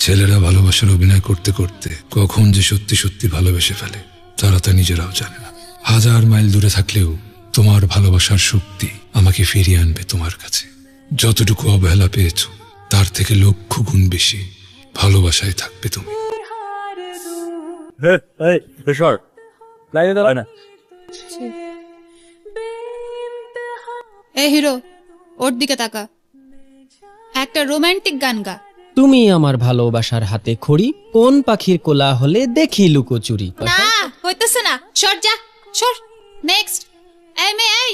ছেলেরা ভালোবাসার অভিনয় করতে করতে কখন যে সত্যি সত্যি ভালোবেসে ফেলে তারা তা নিজেরাও জানে না। 1000 মাইল দূরে থাকলেও তোমার ভালোবাসার শক্তি আমাকে ফিরিয়ে আনবে তোমার কাছে। যতটুকু অবহেলা পেয়েছো তার থেকে লক্ষ গুণ বেশি ভালোবাসায় থাকবে তুমি। এই হিরো, ওর দিকে তাকা, একটা রোমান্টিক গান গা। তুমি আমার ভালোবাসার হাতে খড়ি, কোন পাখির কোলা হলে দেখি লুকোচুরি। না হইতেছে না, সর যা, সর। নেক্সট। এই মেয়ে, এই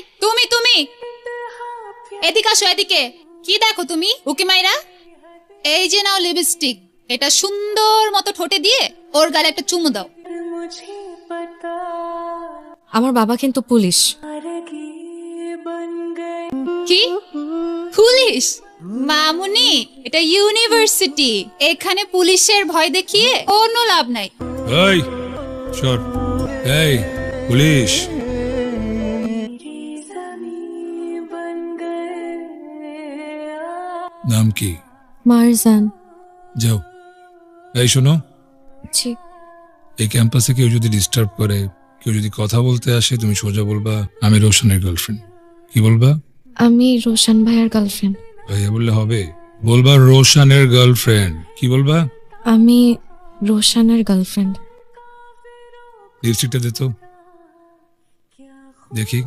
তুমি এদিকে আসো, এদিকে। কি দেখো তুমি উকি মাইরা? এই যে নাও লিপস্টিক, এটা সুন্দর মতো ঠোঁটে দিয়ে ওর গালে একটা চুমু দাও। আমার বাবা কিন্তু পুলিশ। কি পুলিশ? মামুনি, এটা ইউনিভার্সিটি, এখানে পুলিশের ভয় দেখিয়ে কোনো লাভ নাই। এই সর। এই পুলিশ। নাম কি? মারজান। যাও। এই শোনো, জি। এই ক্যাম্পাসে কেউ যদি ডিস্টার্ব করে, কেউ যদি কথা বলতে আসে, তুমি সোজা বলবা আমি রোশনের গার্লফ্রেন্ড। কি বলবা? আমি রোশন ভাইয়ের গার্লফ্রেন্ড। ভাইয়া বললে হবে? বলবা রোশনের গার্লফ্রেন্ড। কি বলবা? আমি রোশনের গার্লফ্রেন্ড। লিপস্টিকটা দে তো দেখি।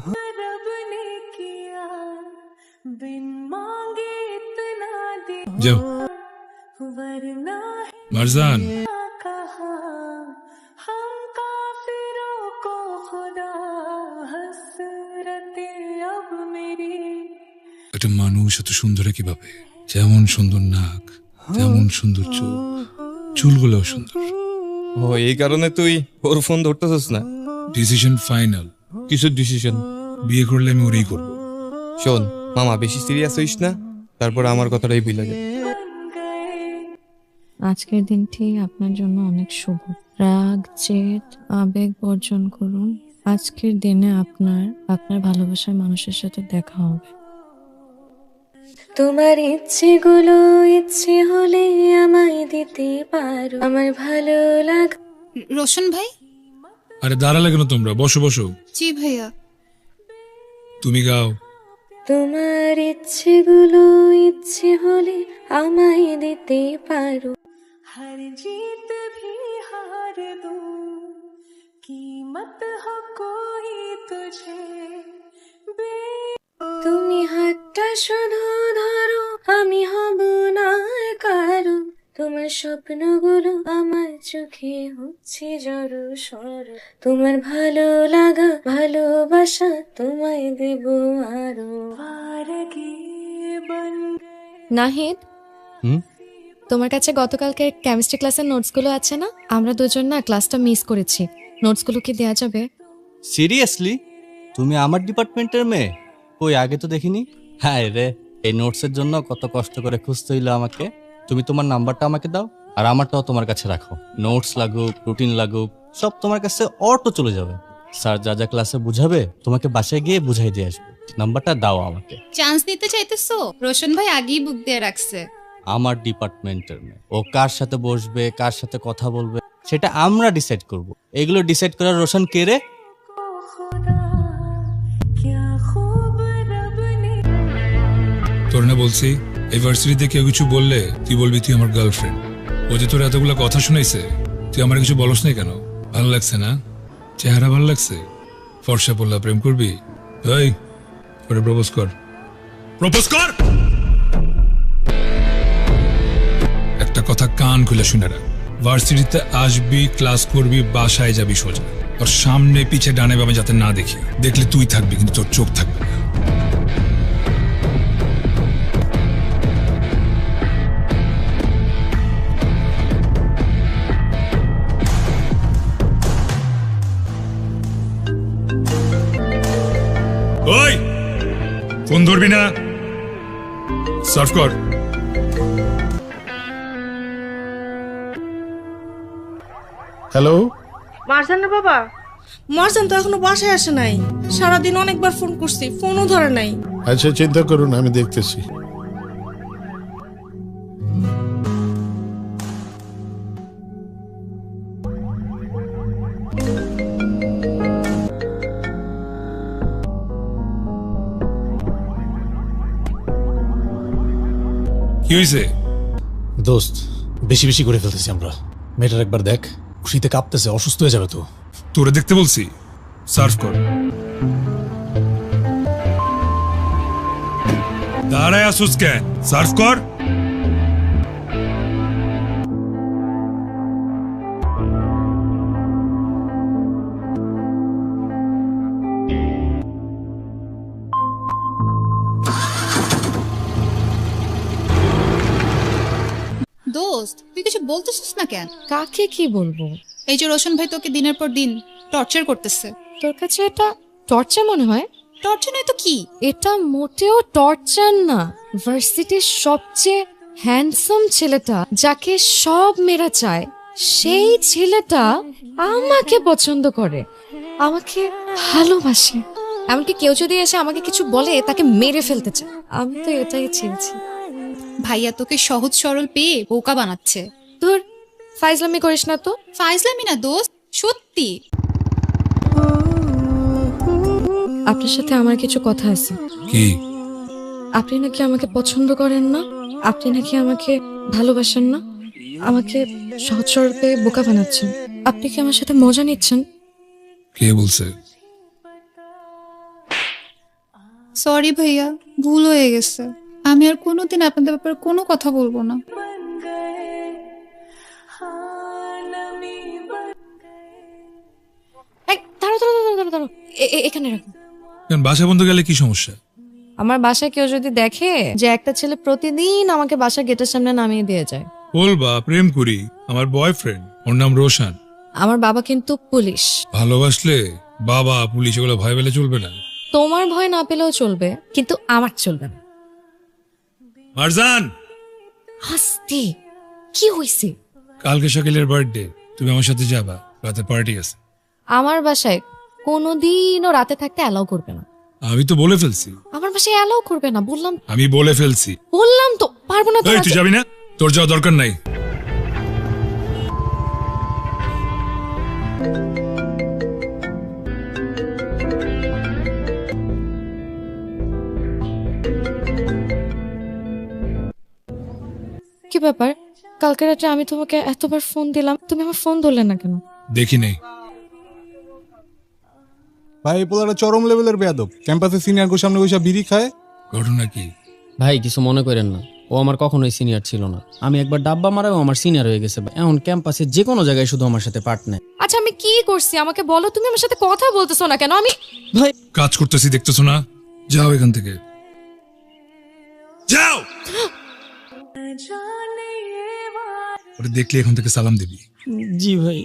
যাও। মারজান, একটা মানুষ এত সুন্দর কিভাবে? যেমন সুন্দর নাক, তেমন সুন্দর চোখ, চুলগুলোও সুন্দর। ও, এই কারণে তুই ওর ফোন ধরতেছিস না? Decision final. কিসের ডিসিশন? বিয়ে করলে আমি ওরই করবো। শোন মামা, বেশি সিরিয়াস হইস না, তারপর আমার কথাটাই ভুলে যা। আজকের দিনটি আপনার জন্য অনেক শুভ। রাগ, জেদ, আবেগ বর্জন করুন। আজকের দিনে আপনার ভালোবাসার মানুষের সাথে দেখা হবে। তোমার ইচ্ছেগুলো ইচ্ছে হলে আমায় দিতে পারো, আমার ভালো লাগা। রোশন ভাই? আরে দাঁড়ালে কেন তোমরা? বসো বসো। জি ভাইয়া। তুমি গাও। তোমার ইচ্ছেগুলো ইচ্ছে হলে আমায় দিতে পারো, हर जीत भी हार दूं, कीमत हो कोई तुझे। তুমি হাতটা শুধু ধরো, আমি হব না কারো। তোমার স্বপ্নগুলো আমার চোখে হচ্ছে জড়ো সরো। তোমার ভালো লাগা ভালোবাসা তোমায় দেব আরো। নাহিদ, তোমার কাছে গতকালকে কেমিস্ট্রি ক্লাসের নোটসগুলো আছে না? আমরা দুজন না ক্লাসটা মিস করেছি। নোটসগুলো কি দেয়া যাবে? সিরিয়াসলি? তুমি আমার ডিপার্টমেন্টের মেয়ে? কই, আগে তো দেখিনি। হ্যাঁ রে, এই নোটসের জন্য কত কষ্ট করে খুঁজতে হইলো আমাকে। তুমি তোমার নাম্বারটা আমাকে দাও, আর আমারটাও তোমার কাছে রাখো। নোটস লাগুক, রুটিন লাগুক, সব তোমার কাছে অটো চলে যাবে। স্যার যা যা ক্লাসে বুঝাবে তোমাকে বাসায় গিয়ে বুঝাই দিয়ে আসবে। নাম্বারটা দাও আমাকে। চান্স নিতে চাইতেছো? রোশন ভাই আগেই বুক দিয়ে রাখছে। আমার ডিপার্টমেন্টের মেয়ে, ও কার সাথে বসবে, কার সাথে কথা বলবে, সেটা আমরা ডিসাইড করব। এগুলো ডিসাইড করার রোশন কে রে? তোর না বলছি, এই ভার্সিটিতে কেউ কিছু বললে তুই বলবি তুই আমার গার্লফ্রেন্ড। ও যে তোর এতগুলো কথা শুনাইছে, তুই আমার কিছু বলস নাই কেন? ভালো লাগছে না? চেহারা ভালো লাগছে? ফর্সা পড়লা প্রেম করবি? এই ওরে প্রপোজ কর। প্রপোজ কর। একটা কথা কান খুলে শুনে রাখ, ভার্সিটিতে আসবি, ক্লাস করবি, বাসায় যাবি সোজা। তোর সামনে পিছে ডানে বামে যাতে না দেখি। দেখলে তুই থাকবি কিন্তু তোর চোখ থাকবে না। ওই ফোন ধরবি না, সার্ভ কর। হ্যালো, মারজানের বাবা? মারজান তো এখনো বাসায় আসে নাই। সারাদিন অনেকবার ফোন করছি, ফোনও ধরে নাই। আচ্ছা চিন্তা করুন, আমি দেখতেছি। কি হয়েছে? দোস্ত, বেশি বেশি করে ফেলতেছি আমরা। মেয়েটার একবার দেখ, খুশিতে কাঁপতেছে, অসুস্থ হয়ে যাবে তো। তোরে দেখতে বলছি, সার্ভ কর। দাঁড়ায় আসুস কেন? সার্ভ কর। দোস্ত তুই কিছু বলতেছিস না কেন? কাকে কি বলবো? এই যে রোশন ভাই তোকে দিনের পর দিন টর্চার করতেছে। তোর কাছে এটা টর্চার মনে হয়? টর্চার নয় তো কি? এটা মোটেও টর্চার না। ভার্সিটির সবচেয়ে হ্যান্ডসাম ছেলেটা, যাকে সব মেয়েরা চায়, সেই ছেলেটা আমাকে পছন্দ করে, আমাকে ভালোবাসে। এমনকি কেউ যদি এসে আমাকে কিছু বলে তাকে মেরে ফেলতে চায়। আমি তো এটাই চেয়েছি। ভাইয়া তোকে সহজ সরল পেয়ে বোকা বানাচ্ছে। তোর ফাইজলামি করিস না তো। ফাইজলামি না দোস্ত, সত্যি। আপনার সাথে আমার কিছু কথা আছে। কি? আপনি নাকি আমাকে পছন্দ করেন না, আপনি নাকি আমাকে ভালোবাসেন না, আমাকে সহজ সরল পেয়ে বোকা বানাচ্ছেন। আপনি কি আমার সাথে মজা নিচ্ছেন? কে বলছে? সরি ভাইয়া, ভুল হয়ে গেছে। আমি আর কোনোদিন আপনাদের ব্যাপারে কোনো কথা বলবো না। এই, দাঁড়াও দাঁড়াও দাঁড়াও দাঁড়াও দাঁড়াও। এখানে রাখো। কেন বাসা বন্ধ গেলে কি সমস্যা? আমার বাসায় কেউ যদি দেখে যে একটা ছেলে প্রতিদিন আমাকে বাসা গেটের সামনে নামিয়ে দিয়ে যায়। বলবা প্রেম করি, আমার বয়ফ্রেন্ড, ওর নাম রোশন। আমার বাবা কিন্তু পুলিশ। ভালোবাসলে বাবা পুলিশ এগুলো ভয় পেলে চলবে না। তোমার ভয় না পেলেও চলবে, কিন্তু আমার চলবে না। মারজান, হাসতে কি হইছে? কালকে শাকিলের বার্থডে, তুমি আমার সাথে যাবা, রাতে পার্টি আছে। আমার বাসায় কোনোদিনও রাতে থাকতে অ্যালাউ করবে না। আমি তো বলে ফেলছি। আমার বাসায় অ্যালাউ করবে না, বললাম আমি বলে ফেলছি। বললাম তো, পারবো না তো। এই, তুই যাবি না? তোর যাওয়া দরকার নাই। কি ব্যাপার? কালকে রাতে আমি তোমাকে এতবার ফোন দিলাম, তুমি আমার ফোন ধরলে না কেন? দেখি নেই। ভাই এই পোলাটা চরম লেভেলের বেয়াদব। ক্যাম্পাসে সিনিয়র সামনে বসে বিড়ি খায়। ঘটনা কি? ভাই কিছু মনে করেন না, ও আমার কখনোই সিনিয়র ছিল না। আমি একবার ডাব্বা মারাও আমার সিনিয়র হয়ে গেছে। এখন ক্যাম্পাসে যে কোনো জায়গায় শুধু আমার সাথে পার্ট নেয়। আচ্ছা আমি কি করছি আমাকে বলো, তুমি আমার সাথে কথা বলতেছো না কেন? আমি ভাই কাজ করতেছি দেখতেছো না? যাও এখান থেকে, যাও। ওটা দেখলে এখান থেকে সালাম দিবি। জি ভাই।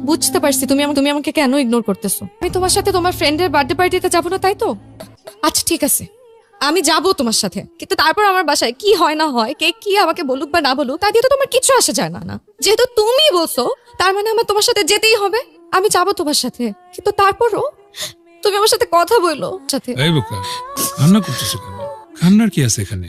বুঝতে পারছি তুমি আমাকে কেন ইগনোর করতেছো। আমি তোমার সাথে তোমার ফ্রেন্ডের বার্থডে পার্টিতে যাবো না, তাই তো? আচ্ছা ঠিক আছে, আমি যাবো তোমার সাথে, কিন্তু তারপর আমার বাসায় কি হয় না হয়, কে কি আমাকে বলুক বা না বলুক, তা দিয়ে তো তোমার কিছু আসে যায় না। না যেহেতু তুমি বলছো, তার মানে আমার তোমার সাথে যেতেই হবে। আমি যাবো তোমার সাথে, কিন্তু তারপরও তুমি আমার সাথে কথা বলো। সাথে এই বোকা, কান্না করতেছো কেন? কান্নার কি আছে এখানে?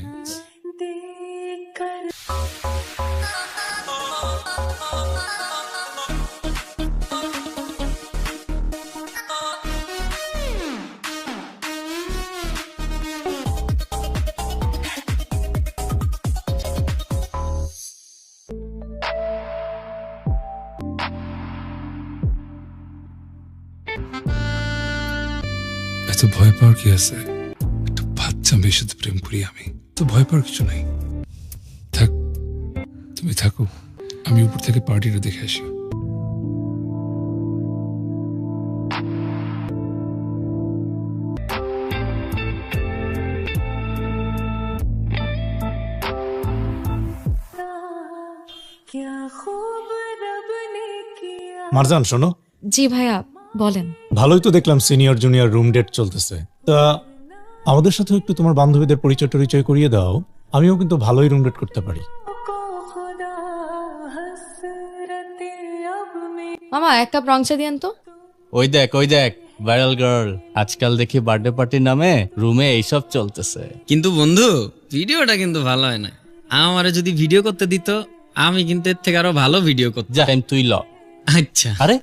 এত ভয় পাওয়ার কি আছে? একটা বাচ্চা মেয়ের সাথে প্রেম করি আমি, তো ভয় পাওয়ার কিছু নাই। থাক, তুমি থাকো, আমি উপর থেকে পার্টিটা দেখে আসি। মারজান শোনো, জি ভাইয়া বলেন। ভালোই তো দেখলাম সিনিয়র জুনিয়র রুম ডেট চলতেছে। তা আমাদের সাথে একটু তোমার বান্ধবীদের পরিচয় টরিচয় করিয়ে দাও। আমিও কিন্তু ভালোই রুম ডেট করতে পারি। মামা এক কাপ রং চা দিয়েন তো। ওই দেখ ভাইরাল গার্ল। আজকাল দেখি বার্থডে পার্টির নামে রুমে এইসব চলতেছে। কিন্তু বন্ধু, ভিডিওটা কিন্তু ভালো হয় না। আমারে যদি ভিডিও করতে দিত, আমি কিন্তু এর থেকে আরো ভালো ভিডিও করতাম। যা তুই ল, আচ্ছা আরে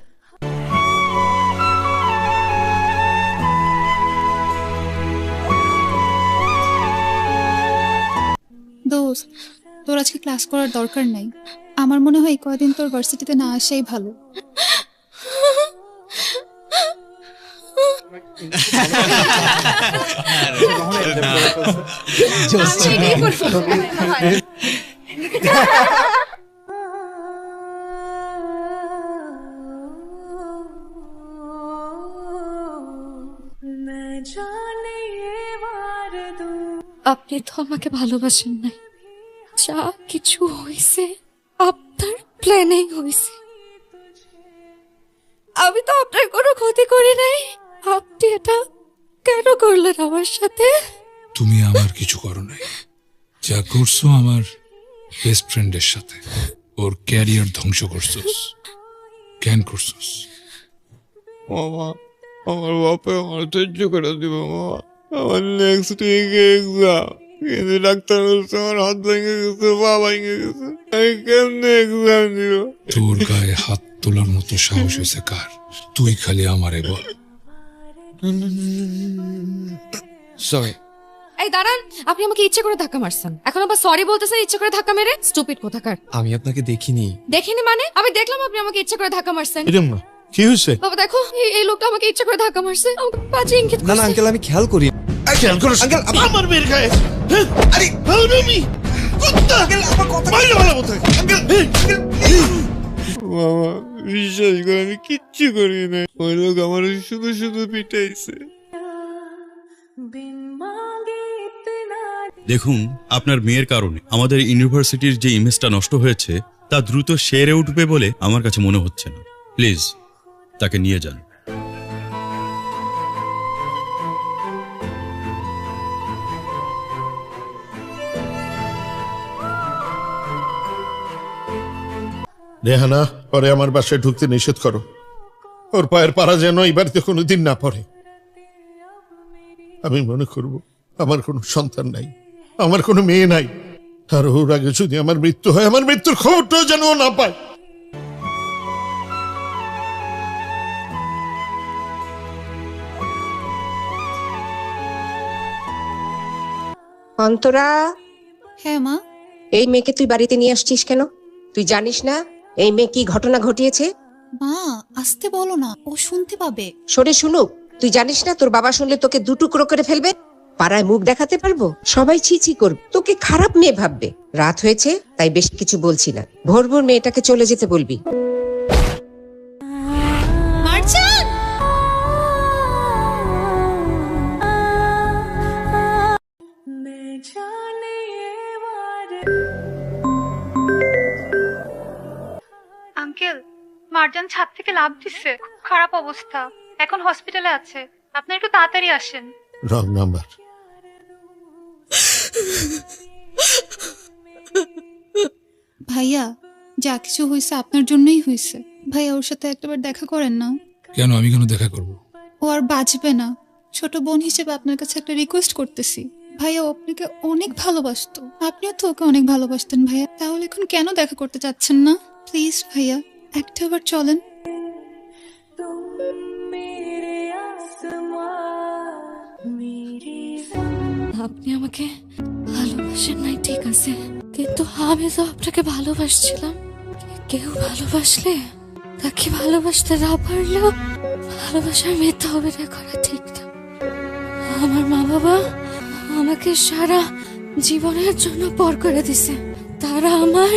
দোস্ত, তোর আজকে ক্লাস করার দরকার নাই। আমার মনে হয় এই কয়দিন তোর ভার্সিটিতে না আসাই ভালো। আপনি তো আমাকে ভালোবাসেন নাই, যা কিছু হয়েছে আপনার প্ল্যানেই হয়েছে। আমি তো আপনার কোনো ক্ষতি করি নাই, আপনি এটা কেন করলেন আমার সাথে? তুমি আমার কিছু করো নাই, যা করছো আমার বেস্ট ফ্রেন্ডের সাথে। ওর ক্যারিয়ার ধ্বংস করছোস। কেন করছোস? মামা আমার বাপে আমার সহ্য করে দিব মামা। আমার নেক্সট উইকে এক্সাম, কিন্তু ডাক্তার বলছে আমার হাত ভেঙে গেছে, পা ভেঙে গেছে, আমি কেমনে এক্সাম দিব? তোর গায়ে হাত তোলার মতো সাহস হয়েছে কার? তুই খালি আমারে বল। সরি। এই দাঁড়ান, আপনি আমাকে ইচ্ছে করে ধাক্কা মারছেন, এখন আবার সরি বলতেছেন ইচ্ছে করে ধাক্কা মেরে? স্টুপিড কোথাকার। আমি আপনাকে দেখিনি। দেখিনি মানে? আমি দেখলাম আপনি আমাকে ইচ্ছে করে ধাক্কা মারছেন। এরম না, কি হয়েছে? বাবা দেখো, এই লোকটা আমাকে ইচ্ছে করে ধাক্কা মারছে, আমাকে বাজে ইঙ্গিত না না করছে। আঙ্কেল, আমি খেয়াল করি। খেয়াল করো আঙ্কেল আমার মেয়ের গায়ে। আরে হারামি কুত্তা, আমার কথা বাইরে ভালো মতো। আঙ্কেল মামা বিশ্বাস করে আমি কিচ্ছু করি না। ওই লোক আমার শুধু শুধু পিটাইছে। দেখুন, আপনার মেয়ের কারণে আমাদের ইউনিভার্সিটির যে ইমেজটা নষ্ট হয়েছে তা দ্রুত সেরে উঠবে বলে আমার কাছে মনে হচ্ছে না। প্লিজ তাকে নিয়ে যান। রেহানা, পরে আমার বাসায় ঢুকতে নিষেধ করো। ওর পায়ের পাড়া যেন এই বাড়িতে কোনোদিন না পড়ে। আমি মনে করব আমার কোনো সন্তান নাই, আমার কোনো মেয়ে নাই, আর ওর আগে যদি আমার মৃত্যু হয়, আমার মৃত্যুর খবরটাও যেন ও না পায়। অন্তরা, হ্যাঁ মা। এই মেয়েকে তুই বাড়িতে নিয়ে আসছিস কেন? তুই জানিস না এই মেয়ে কি ঘটনা ঘটিয়েছে? মা আসতে বলো না, ও শুনতে পাবে। সরে শুনুক। তুই জানিস না তোর বাবা শুনলে তোকে দুটুকরো করে ফেলবে, পাড়ায় মুখ দেখাতে পারবো, সবাই ছি ছি করবে, তোকে খারাপ মেয়ে ভাববে। রাত হয়েছে তাই বেশ কিছু বলছি না, ভোর ভোর মেয়েটাকে চলে যেতে বলবি। মার্জান! আঙ্কেল, মার্জান ছাদ থেকে লাফ দিচ্ছে, খুব খারাপ অবস্থা, এখন হসপিটালে আছে, আপনি একটু তাড়াতাড়ি আসেন। Wrong number. ভাইয়া, যা কিছু হয়েছে আপনার জন্যই হয়েছে। ভাইয়া ওর সাথে একটাবার দেখা করেন না। কেন? আমি কেন দেখা করব? ও আর বাঁচবে না। ছোট বোন হিসেবে আপনার কাছে একটা রিকোয়েস্ট করতেছি। ভাইয়া ও আপনাকে অনেক ভালোবাসতো, আপনিও তো ওকে অনেক ভালোবাসতেন ভাইয়া, তাহলে এখন কেন দেখা করতে চাচ্ছেন না? প্লিজ ভাইয়া, একটাবার চলেন। আপনি আমাকে ভালোবাসেন নাই ঠিক আছে, কিন্তু আমি তো আপনাকে ভালোবাসছিলাম। কেউ ভালোবাসলে তাকে ভালোবাসতে না পারলেও ভালোবাসার মিথ্যা অভিনয় করা ঠিক না। আমার মা বাবা আমাকে সারা জীবনের জন্য পর করে দিছে, তারা আমার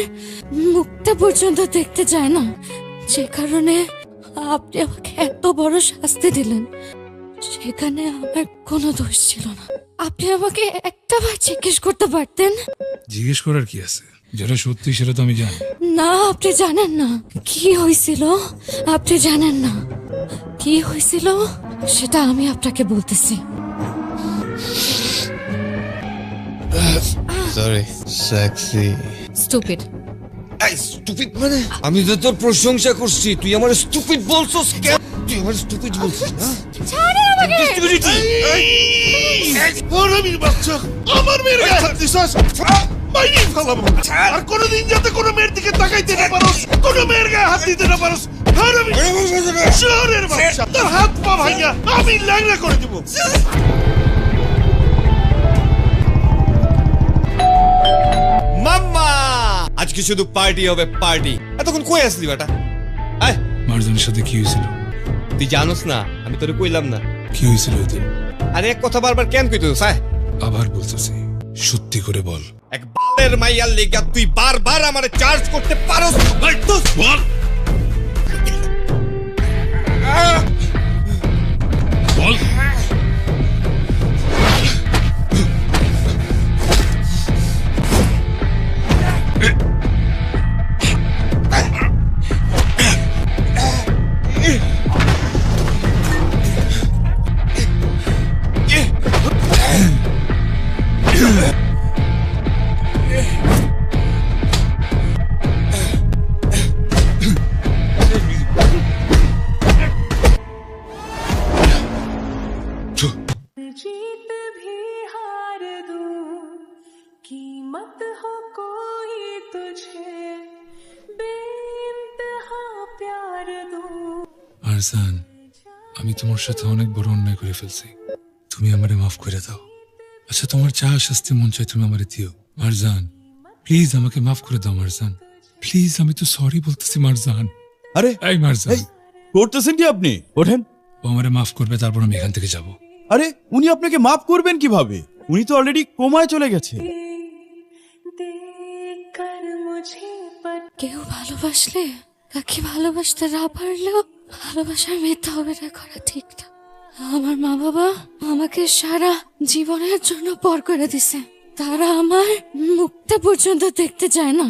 মুখটা পর্যন্ত দেখতে চায় না, যে কারণে আপনি আমাকে এত বড় শাস্তি দিলেন, সেখানে আমার কোনো দোষ ছিল না। আপনি আমাকে একটা বার জিজ্ঞেস করতে পারতেন। জিজ্ঞেস করার কি আছে? যেটা সত্যি সেটা তো আমি জানি। না, আপনি জানেন না কি হয়েছিল, আপনি জানেন না কি হয়েছিল, সেটা আমি আপনাকে বলতেছি। Sorry sexy. স্টুপিড। এই স্টুপিড মানে? আমি তো তোর প্রশংসা করছি, তুই আমার স্টুপিড বলছস কেন? তুই আমার স্টুপিড বলছিস না? ছাড়েন আমাকে। হারামির বাচ্চা, আমার মেয়ের গায়ে হাত দিছস, মাইরে ফেলাবো। আর কোনোদিন যাতে কোনো মেয়ের দিকে তাকাইতে না পারোস, কোনো মেয়ের গায়ে হাত দিতে না পারোস, শহরের বাচ্চা, তোর হাত পা ভাইয়া আমি ল্যাংড়া করে দিব। মাম্মা আজকে শুধু পার্টি হবে পার্টি। এতক্ষণ কই আসলি বেটা? আয়, মারজানের সাথে কি হয়েছিল? তুই জানোস না, আমি তোরে কইলাম না। কি হয়েছিল ওই দিন? আরে এক কথা বারবার কেন কইতেছিস? আয়, আবার বলতেছি, সত্যি করে বল। এক বালের মাইয়ার লেগা তুই বারবার আমারে চার্জ করতে পারোস? বল বল। जीत भी हार दूं, कीमत हो कोई तुझे बेइंतहा प्यार दूं। আরজান, আমি তোমার সাথে অনেক বড় অন্যায় করে ফেলছি, তুমি আমারে মাফ করে দাও। আচ্ছা, তোমার যা শাস্তি মন চাই তুমি আমারে দিও। মারজান প্লিজ আমাকে মাফ করে দাও মারজান, প্লিজ। আমি তো সরি বলতেছি মারজান। আরে এই মারজান, করতেছেন কি আপনি? ওঠেন। ও আমারে মাফ করবে, তারপর আমি এখান থেকে যাব। আরে উনি আপনাকে মাফ করবেন কিভাবে? উনি তো অলরেডি কোমায় চলে গেছে। देखकर मुझे पर কেউ ভালোবাসলে তাকে ভালোবাসতে না পারলেও ভালোবাসার মিথ্যা অভিনয় করা ঠিক না। আমার মা বাবা আমাকে সারা জীবনের জন্য পর করে দিছে, তারা আমার মুখটা পর্যন্ত দেখতে চায় না।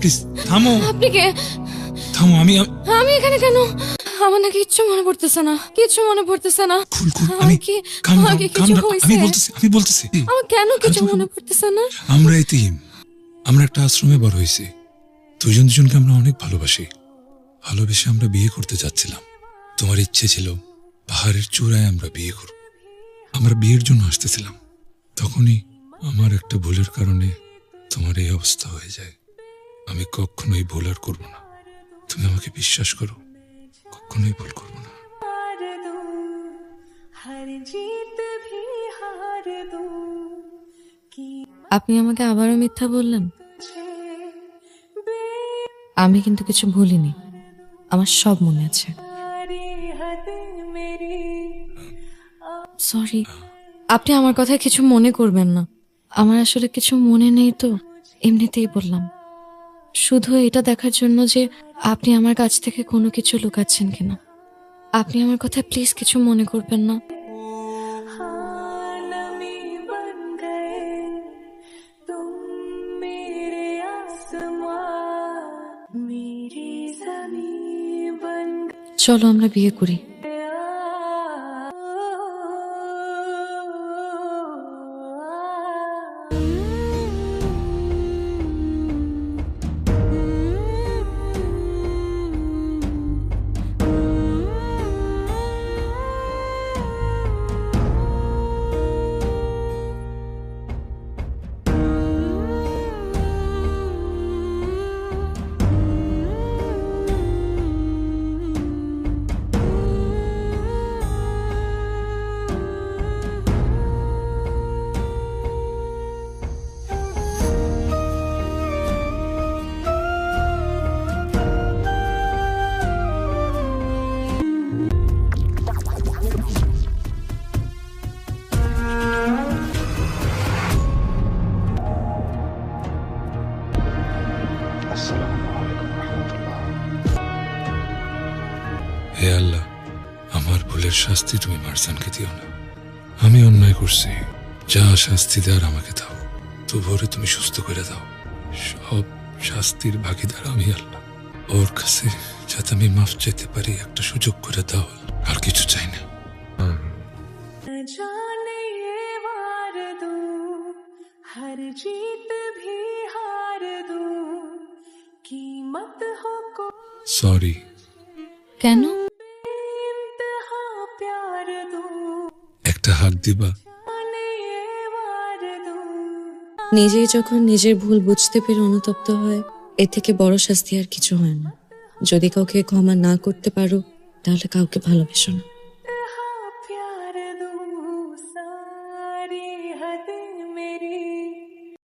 প্লিজ থামো। আপনি কে? থামো। আমি আমি এখানে কেন? আমার না কিচ্ছু মনে পড়তেছে না, কিচ্ছু মনে পড়তেছে না। আমি কি calm down, আমাকে calm কিছু down, হয়েছে? আমি বলতেছি আমার কেন কিছু মনে পড়তেছে না? আমরা এতিম, আমরা একটা আশ্রমে বড় হয়েছি। দুজন দুজনকে আমরা অনেক ভালোবাসি। ভালোবেসে আমরা বিয়ে করতে যাচ্ছিলাম। তোমার ইচ্ছে ছিল পাহাড়ের চূড়ায় আমরা বিয়ে করব। আমরা বিয়ের জন্য আসতেছিলাম, তখনই আমার একটা ভুলের কারণে তোমার এই অবস্থা হয়ে যায়। আমি কখনোই ভুল আর করবো না, তুমি আমাকে বিশ্বাস করো, কখনোই ভুল করবো না। हार दूं, हर जीत भी हार दूं, कि আপনি আমাকে আবারও মিথ্যা বললেন। আমি কিন্তু কিছু ভুলিনি, আমার সব মনে আছে। সরি, আপনি আমার কথায় কিছু মনে করবেন না। আমার আসলে কিছু মনে নেই তো, এমনিতেই বললাম। শুধু এটা দেখার জন্য যে আপনি আমার কাছ থেকে কোনো কিছু লুকাচ্ছেন কিনা। আপনি আমার কথায় প্লিজ কিছু মনে করবেন না। नमी बन गए तुम मेरे आसमां, मेरी ज़मीं बन চলো আমরা বিয়ে করি। হে আল্লাহ, আমার ভুলের শাস্তি তুমি মারজানকে দিও না। আমি অন্যায় করছি, যা শাস্তি দেওয়ার আমাকে দাও। তবুরে তুমি সুস্থ করে দাও। সব শাস্তির ভাগিদার আমি আল্লাহ। ওর কাছে যাতে আমি মাফ চাইতে পারি একটা সুযোগ করে দাও। আর কিছু চাই না। जाने ये वार दूं, हर जीत भी हार दूं, कीमत हो को সরি। কেন? इंतहा प्यार दूं, একটা হাত দিবা? जाने ये वार दूं। নিজেই যখন নিজের ভুল বুঝতে পেরে অনুতপ্ত হয়, এর থেকে বড় শাস্তি আর কিছু হয় না। যদি কাউকে ক্ষমা না করতে পারো, তাহলে কাউকে ভালোবেসো না।